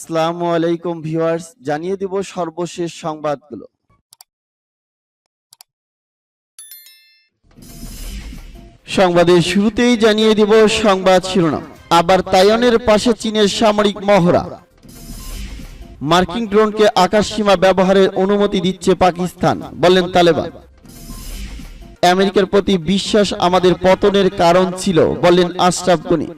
আসসালামু আলাইকুম ভিউয়ার্স, জানিয়ে দিব সর্বশেষ সংবাদগুলো। সংবাদের শুরুতেই জানিয়ে দিব সংবাদ শিরোনাম। আবার তাইওয়ানের পাশে চীনের সামরিক মহড়া। মার্কিন ড্রোনকে আকাশসীমা ব্যবহারের অনুমতি দিচ্ছে পাকিস্তান, বললেন তালেবান। আমেরিকার প্রতি বিশ্বাস আমাদের পতনের কারণ ছিল, বললেন আশরাফ গনি।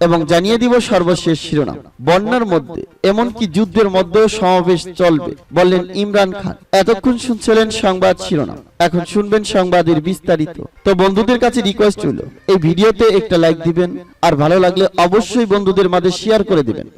এবং জানিয়ে দিব সর্বশেষ শিরোনাম। বন্যার মধ্যে এমনকি যুদ্ধের মধ্যেও সমাবেশ চলবে, বললেন ইমরান খান। এতক্ষণ শুনছিলেন সংবাদ শিরোনাম, এখন শুনবেন সংবাদের বিস্তারিত। তো বন্ধুদের কাছে রিকোয়েস্ট হলো এই ভিডিওতে একটা লাইক দিবেন, আর ভালো লাগলে অবশ্যই বন্ধুদের মাঝে শেয়ার করে দিবেন।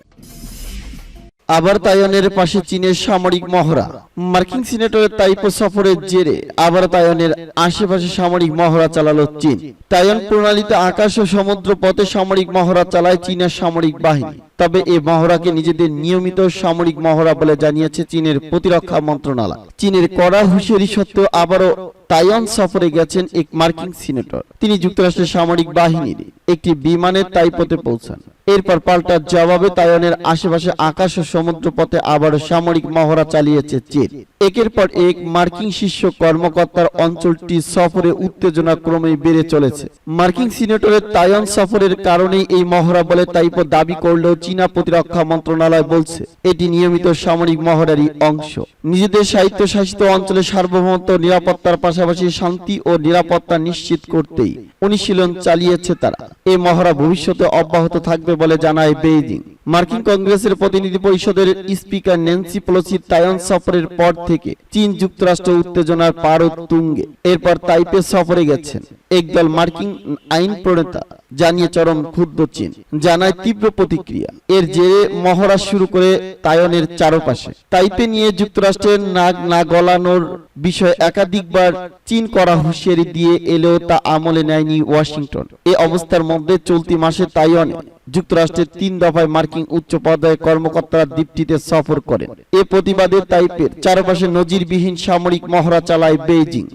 আবার তাইওয়ানের পাশে চীনের সামরিক মহড়া। মার্কিন সিনেটরের তাইপো সফরের জেরে আবার তাইওয়ানের আশেপাশে সামরিক মহড়া চালালো চীন। তাইওয়ান প্রণালীতে আকাশ ও সমুদ্র পথে সামরিক মহড়া চালায় চীনের সামরিক বাহিনী। তবে এই মহড়াকে নিজেদের নিয়মিত সামরিক মহড়া বলে জানিয়েছে চীনের প্রতিরক্ষা মন্ত্রণালয়। চীনের কড়া হুঁশিয়ারি সত্ত্বেও আবারও তাইওয়ান সফরে গেছেন এক মার্কিন সিনেটর। তিনি যুক্তরাষ্ট্রের সামরিক বাহিনীর একটি বিমানে তাইপোতে পৌঁছান। এরপর পাল্টা জবাবে তাইওয়ানের আশেপাশে আকাশ ও সমুদ্র পথে আবারও সামরিক মহড়া চালিয়েছে চীন। একের পর এক মার্কিন শীর্ষ কর্মকর্তার অঞ্চলটি সফরে উত্তেজনা ক্রমেই বেড়ে চলেছে। মার্কিন সিনেটরের তাইওয়ান সফরের কারণেই এই মহড়া বলে তাইপো দাবি করলেও চীনা প্রতিরক্ষা মন্ত্রণালয় বলছে এটি নিয়মিত সামরিক মহড়ারই অংশ। নিজেদের স্বায়ত্তশাসিত অঞ্চলে সার্বভৌমত্ব, নিরাপত্তার পাশাপাশি শান্তি ও নিরাপত্তা নিশ্চিত করতেই অনুশীলন চালিয়েছে তারা। এই মহড়া ভবিষ্যতে অব্যাহত থাকবে বলে জানায় বেইজিং। মার্কিন কংগ্রেসের প্রতিনিধি পরিষদের স্পিকার ন্যান্সি পেলোসির তাইওয়ান সফরের পর থেকে চীন যুক্তরাষ্ট্র উত্তেজনার পারদ তুঙ্গে। এরপর তাইপে সফরে গেছেন একদল মার্কিন আইন প্রণেতা, জানিয়ে চরম ক্ষুব্ধ চীন, জানায় তীব্র প্রতিক্রিয়া। এর জেরে মহড়া শুরু করে তাইওয়ানের চারপাশে। তাইপে নিয়ে যুক্তরাষ্ট্রের নাক না গলানোর বিষয়ে একাধিকবার চীন করা হুঁশিয়ারি দিয়ে এলেও তা আমলে নেয়নি ওয়াশিংটন। এ অবস্থার মধ্যে চলতি মাসে তাইওয়ানে যুক্তরাষ্ট্রের 3 দফায় মার্কিন উচ্চ পর্যায়ের কর্মকর্তারা দ্বীপটিতে সফর করেন। এ প্রতিবাদে তাইপের চারপাশে নজিরবিহীন সামরিক মহড়া চালায় বেইজিং।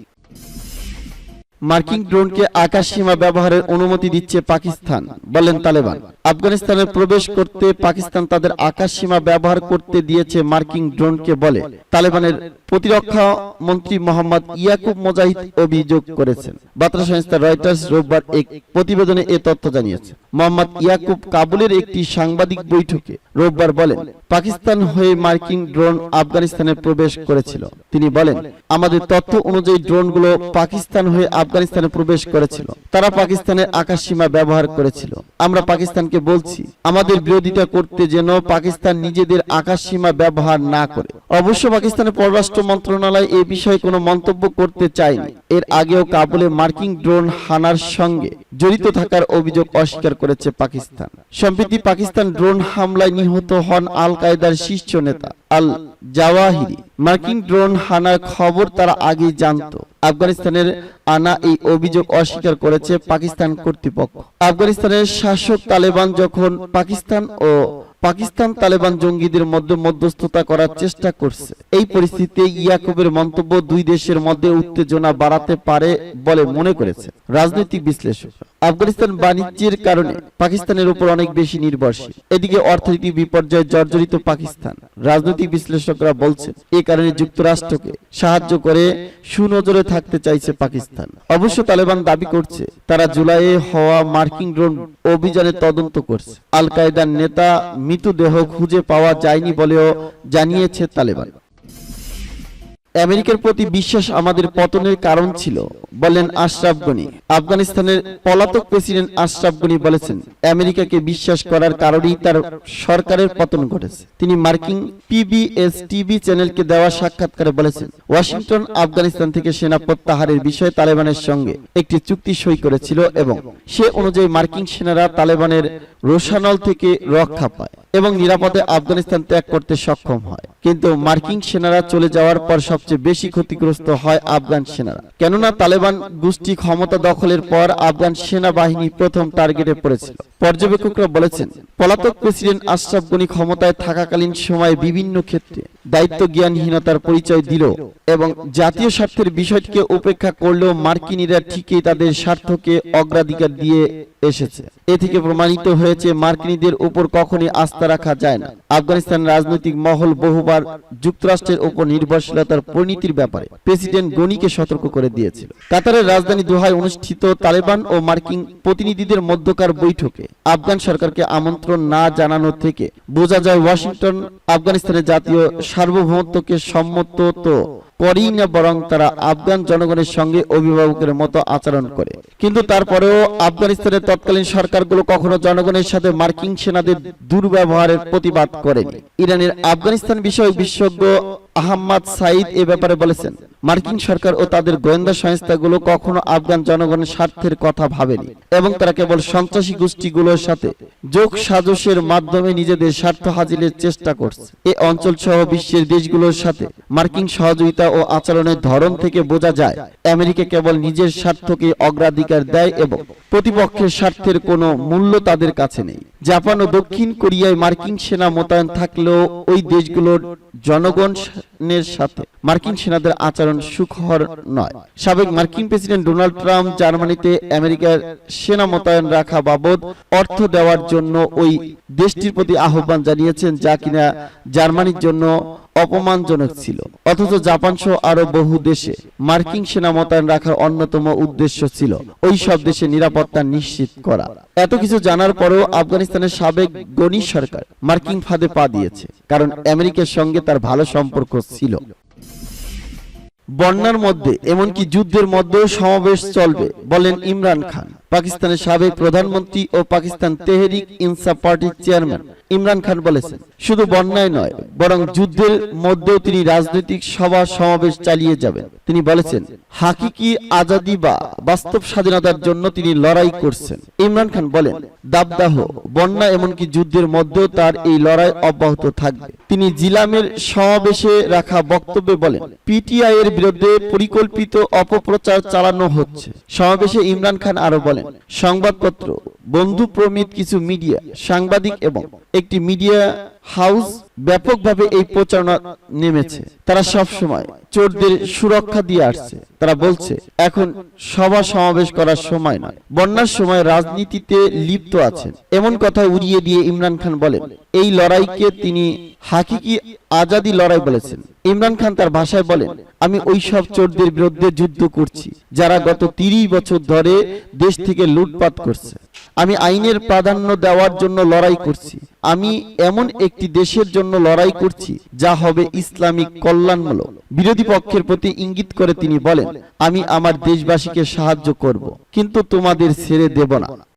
মার্কিন ড্রোনকে আকাশসীমা ব্যবহারের অনুমতি দিচ্ছে পাকিস্তান, বললেন তালেবান। আফগানিস্তানে প্রবেশ করতে পাকিস্তান তাদের আকাশসীমা ব্যবহার করতে দিয়েছে মার্কিন ড্রোনকে বলে তালেবানের প্রতিরক্ষা মন্ত্রী মোহাম্মদ ইয়াকুব মুজাহিদ অভিযোগ করেছেন। বার্তা সংস্থা রয়টার্স রোববার এক প্রতিবেদনে এ তথ্য জানিয়েছে। মোহাম্মদ ইয়াকুব কাবুলের একটি সাংবাদিক বৈঠকে রোববার বলেন, পাকিস্তান হয়ে মার্কিন ড্রোন আফগানিস্তানে প্রবেশ করেছিল। তিনি বলেন, আমাদের তথ্য অনুযায়ী ড্রোনগুলো পাকিস্তান হয়ে আফগানিস্তানে প্রবেশ করেছিল। তারা পাকিস্তানের আকাশসীমা ব্যবহার করেছিল। আমরা পাকিস্তানকে বলছি আমাদের বিরোধিতা করতে যেন পাকিস্তান নিজেদের আকাশসীমা ব্যবহার না করে। অবশ্য পাকিস্তানের পররাষ্ট্র মন্ত্রণালয় এ বিষয়ে কোনো মন্তব্য করতে চায়নি। এর আগেও কাবুলে মার্কিন ড্রোন হানার সঙ্গে জড়িত থাকার অভিযোগ অস্বীকার করেছে পাকিস্তান। সম্প্রতি পাকিস্তান ড্রোন হামলায় নিহত হন আল কায়েদার শীর্ষ নেতা আল জাওয়াহিরি। মার্কিন ড্রোন হানার খবর তারা আগেই জানত। আফগানিস্তানের আনা এই অভিযোগ অস্বীকার করেছে পাকিস্তান কর্তৃপক্ষ। আফগানিস্তানের শাসক তালেবান যখন পাকিস্তান তালেবান জঙ্গিদের মধ্যে মধ্যস্থতা করার চেষ্টা করছে। এই পরিস্থিতিতে ইয়াকুবের মন্তব্য দুই দেশের মধ্যে উত্তেজনা বাড়াতে পারে বলে মনে করেছে রাজনৈতিক বিশ্লেষক। আফগানিস্তান বাণিজ্যের কারণে পাকিস্তানের উপর অনেক বেশি নির্ভরশীল। এদিকে অর্থনৈতিক বিপর্যয়ে জর্জরিত পাকিস্তান। রাজনৈতিক বিশ্লেষকরা বলছেন এ কারণে যুক্তরাষ্ট্রকে সাহায্য করে সুনজরে থাকতে চাইছে পাকিস্তান। অবশ্য তালেবান দাবি করছে তারা জুলাইয়ে হওয়া মার্কিন ড্রোন অভিযানের তদন্ত করছে। আল কায়েদার নেতা মৃতদেহ খুঁজে পাওয়া যায়নি বলেও জানিয়েছে তালেবান। আমেরিকার প্রতি বিশ্বাস আমাদের পতনের কারণ ছিল, বললেন আশরাফ গনি। আফগানিস্তানের পলাতক প্রেসিডেন্ট আশরাফ গনি বলেছেন, আমেরিকাকে বিশ্বাস করার কারণেই তার সরকারের পতন ঘটেছে। তিনি মার্কিন পিবিএস টিভি চ্যানেলকে দেওয়া সাক্ষাৎকারে বলেছেন, ওয়াশিংটন আফগানিস্তান থেকে সেনা প্রত্যাহারের বিষয়ে তালেবানের সঙ্গে একটি চুক্তি সই করেছিল এবং সে অনুযায়ী মার্কিন সেনারা তালেবানের রোশানল থেকে রক্ষা পায় এবং নিরাপদে আফগানিস্তান ত্যাগ করতে সক্ষম হয়। কিন্তু মার্কিন সেনারা চলে যাওয়ার পর সবচেয়ে বেশি ক্ষতিগ্রস্ত হয় আফগান সেনারা, কেননা তালেবান গোষ্ঠী ক্ষমতা দখলের পর আফগান সেনাবাহিনী প্রথম টার্গেটে পড়েছিল। পর্যবেক্ষকরা বলেছেন, পলাতক প্রেসিডেন্ট আশরাফ গনি ক্ষমতায় থাকাকালীন সময়ে বিভিন্ন ক্ষেত্রে দায়িত্ব জ্ঞানহীনতার পরিচয় দিল এবং জাতীয় স্বার্থের বিষয়টিকে উপেক্ষা করলেও মার্কিনীরা ঠিকই তাদের স্বার্থকে অগ্রাধিকার দিয়ে এসেছে। এ থেকে প্রমাণিত হয়েছে মার্কিনীদের উপর কখনই আস্থা রাখা যায় না। আফগানিস্তানের রাজনৈতিক মহল বহুবার যুক্তরাষ্ট্রের উপর নির্ভরশীলতার পরিণতির ব্যাপারে প্রেসিডেন্ট গনিকে সতর্ক করে দিয়েছিল। কাতারের রাজধানী দোহায় অনুষ্ঠিত তালেবান ও মার্কিন প্রতিনিধিদের মধ্যকার বৈঠকে আফগান সরকারকে আমন্ত্রণ না জানানো থেকে বোঝা যায় ওয়াশিংটন আফগানিস্তানের জাতীয় সার্বভৌমত্বকে সম্মত তো করেই না, বরং তারা আফগান জনগণের সঙ্গে অভিভাবকের মতো আচরণ করে। কিন্তু তারপরেও আফগানিস্তানের তৎকালীন সরকারগুলো কখনো জনগণের সাথে মার্কিন সেনাদের দুর্ব্যবহারের প্রতিবাদ করেনি। ইরানের আফগানিস্তান বিষয়ক বিশেষজ্ঞ আহম্মদ সাইদ এ ব্যাপারে বলেছেন, মার্কিন সরকার ও তাদের গোয়েন্দা সংস্থাগুলো কখনো আফগান জনগণের স্বার্থের কথা ভাবেনি এবং তারা কেবল সন্ত্রাসী গোষ্ঠীগুলোর সাথে যোগ সাজসের মাধ্যমে নিজেদের স্বার্থ হাসিলের চেষ্টা করছে। এই অঞ্চল সহ বিশ্বের দেশগুলোর সাথে মার্কিন সহযোগিতা ও আচরণের ধরন থেকে বোঝা যায় আমেরিকা কেবল নিজের স্বার্থকে অগ্রাধিকার দেয় এবং প্রতিপক্ষের স্বার্থের কোনো মূল্য তাদের কাছে নেই। জাপান ও দক্ষিণ কোরিয়ায় মার্কিন সেনা মোতায়েন থাকলেও ওই দেশগুলোর জনগণের সাথে মার্কিন সেনাদের আচরণ সুখকর নয়। সাবেক মার্কিন প্রেসিডেন্ট ডোনাল্ড ট্রাম্প জার্মানিতে আমেরিকার সেনা মোতায়েন রাখা বাবদ অর্থ দেওয়ার জন্য ওই দেশটির প্রতি আহ্বান জানিয়েছেন, যা কিনা জার্মানির জন্য অপমানজনক ছিল। অথচ জাপান সহ আরো বহু দেশে মার্কিন সেনা মোতায়েন রাখার অন্যতম উদ্দেশ্য ছিল ওই সব দেশে নিরাপত্তা নিশ্চিত করা। এত কিছু জানার পরেও আফগানিস্তানের সাবেক গনি সরকার মার্কিন ফাঁদে পা দিয়েছে, কারণ আমেরিকার সঙ্গে তার ভালো সম্পর্ক ছিল। বন্যার মধ্যে এমনকি যুদ্ধের মধ্যেও সমাবেশ চলবে বলেন ইমরান খান। পাকিস্তানের সাবেক প্রধানমন্ত্রী ও পাকিস্তান তেহরিক ইনসাফ পার্টির চেয়ারম্যান ইমরান খান বলেছেন, শুধু বন্যায় নয় বরং যুদ্ধের মধ্যেও তিনি রাজনৈতিক সভা সমাবেশ চালিয়ে যাবেন। তিনি বলেছেন, হাকিকি আজাদি বা বাস্তব স্বাধীনতার জন্য তিনি লড়াই করছেন। ইমরান খান বলেন, দাবদাহ, বন্যা এমনকি যুদ্ধের মধ্যেও তার এই লড়াই অব্যাহত থাকবে। তিনি জিলামের সমাবেশে রাখা বক্তব্যে বলেন, পিটিআই এর বিরুদ্ধে পরিকল্পিত অপপ্রচার চালানো হচ্ছে। সমাবেশে ইমরান খান আরো বলেন, সংবাদপত্র, বন্ধু প্রমিত কিছু মিডিয়া, সাংবাদিক এবং একটি মিডিয়া হাউস ব্যাপকভাবে এই প্রচারণা নেমেছে। তারা সব সময় চোরদের সুরক্ষা দিয়ে আসছে। তারা বলছে এখন সভা সমাবেশ করার সময় নয়, বন্যার সময় রাজনীতিতে লিপ্ত আছেন। এমন কথা উড়িয়ে দিয়ে ইমরান খান বলেন, এই লড়াইকে তিনি হাকিকি আজাদি লড়াই বলেছেন। ইমরান খান তার ভাষায় বলেন, আমি ওই সব চোরদের বিরুদ্ধে যুদ্ধ করছি যারা গত 30 বছর ধরে দেশ থেকে লুটপাট করছে। আমি আইনের প্রাধান্য দেওয়ার জন্য লড়াই করছি। আমি এমন একটি দেশের জন্য লড়াই করছি যা হবে ইসলামিক কল্যাণমূলক। বিরোধী পক্ষের প্রতি ইঙ্গিত করে তিনি বলেন, আমি আমার দেশবাসীকে সাহায্য করব, কিন্তু তোমাদের ছেড়ে দেব না।